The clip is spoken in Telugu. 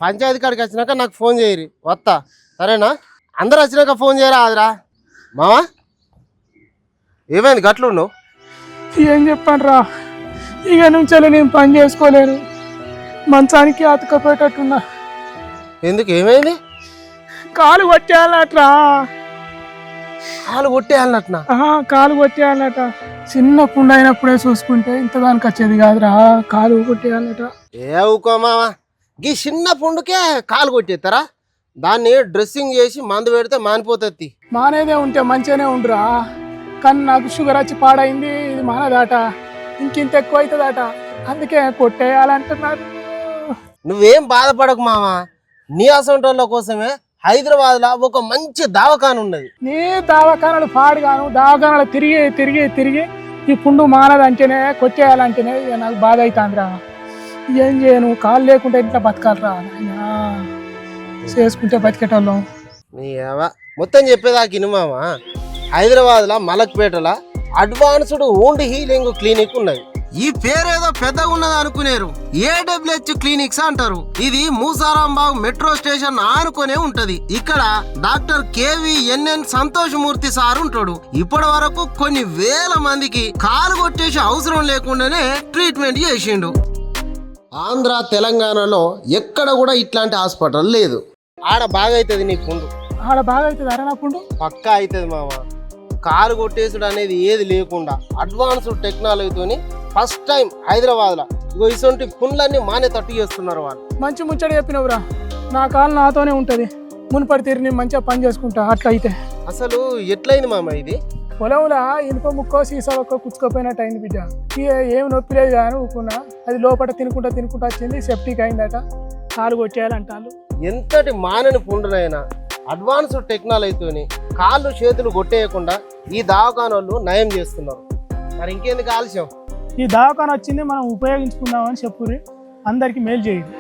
పంచాయతీ కాడికి వచ్చినాక నాకు ఫోన్ చేయరు వస్తా సరేనా? అందరు వచ్చినాక ఫోన్ చేయరా అదిరా మావా. ఏమైంది గట్లు నువ్వు? ఏం చెప్పాను రా, ఇక నుంచి నేను పని చేసుకోలేను, మంచానికి అతుకపోయేటట్టున్నా. ఎందుకు ఏమైంది? కాలు కొట్టేయాలట్రా. కాలు కొట్టేయాలన్నట్నా? కాలు కొట్టేయాలట. చిన్న పుండు అయినప్పుడే చూసుకుంటే ఇంతదానికి వచ్చేది కాదురా, కాలు కొట్టేయాలట. ఏ ఊకో మావా, గీ చిన్న పుండుకే కాలు కొట్టేస్తారా? దాన్ని డ్రెస్సింగ్ చేసి మందు పెడితే మానిపోతుంది. మానేదే ఉంటే మంచిగానే ఉండురా, కానీ నాకు షుగర్ వచ్చి పాడైంది, ఇది మానదాట, ఇంకింత ఎక్కువ అవుతుందట, అందుకే కొట్టేయాలంటున్నారు. నువ్వేం బాధపడకు మావా, నీ అసంటోళ్ళ కోసమే హైదరాబాద్లో ఒక మంచి దవాఖాన ఉన్నది. నీ దవాఖానాలు పాడుగాను, దవాఖానాలు తిరిగి తిరిగి తిరిగి ఈ పుండు మానదంటేనే కొట్టేయాలంటేనే నాకు బాధ అవుతుందిరా. ఏం చేయను, కాలు లేకుంటే ఇంట్లో బతకాలరా, చేసుకుంటే బతికేటోళ్ళం. నీ మొత్తం చెప్పేదాకా ఇను మావా, హైదరాబాద్లో మలక్పేటలో అడ్వాన్స్డ్ వూండ్ హీలింగ్ క్లినిక్ ఉన్నది. ఈ పేరేదో పెద్దగా ఉన్నది అనుకునేరు, AWH క్లినిక్స్ అంటారు. ఇది మూసారాంబాగ్ మెట్రో స్టేషన్ ఆనుకునే ఉంటది. ఇక్కడ డాక్టర్ KVNN సంతోషమూర్తి సార్ ఉంటాడు. ఇప్పటి వరకు కొన్ని వేల మందికి కాలు కొట్టేసి అవసరం లేకుండానే ట్రీట్మెంట్ చేసిండు. ఆంధ్ర తెలంగాణలో ఎక్కడ కూడా ఇట్లాంటి హాస్పిటల్ లేదు. ఆడ బాగా అవుతుంది నీ పుండు, ఆడ బాగా అవుతుంది అరే నా పుండు పక్కా అవుతుంది మామ. కాలు కొట్టేసుడు అనేది ఏది లేకుండా అడ్వాన్స్డ్ టెక్నాలజీతోని ఫస్ట్ టైం హైదరాబాద్లో ఇగో ఇటువంటి పుండ్లన్నీ మానే తట్టు చేస్తున్నారు వాళ్ళు. మంచి ముచ్చట చెప్పినవురా, నా కాలు నాతోనే ఉంటుంది, మునుపటి తీరు నేను మంచిగా పని చేసుకుంటా. అట్లా అయితే అసలు ఎట్లయింది మామ ఇది? పొలంలో ఇనుప ముక్కో సీసా ఒక్కో కుచ్చుకోపోయినట్టు అయింది బిడ్డ. ఇక ఏం నొప్పి లేదు కానీ ఊకున్నా, అది లోపల తినుకుంటా వచ్చింది, సెప్టిక్ అయిందట, కాలు కొట్టేయాలంటారు. ఎంతటి మానని పుండునైనా అడ్వాన్స్డ్ టెక్నాలజీతోని కాళ్ళు చేతులు కొట్టేయకుండా ఈ దవాఖానోళ్ళు నయం చేస్తున్నారు. మరి ఇంకెందుకు ఆలస్యం? ఈ దవాఖాన వచ్చింది మనం ఉపయోగించుకుందామని చెప్పుర్రి, అందరికీ మేలు చేయండి.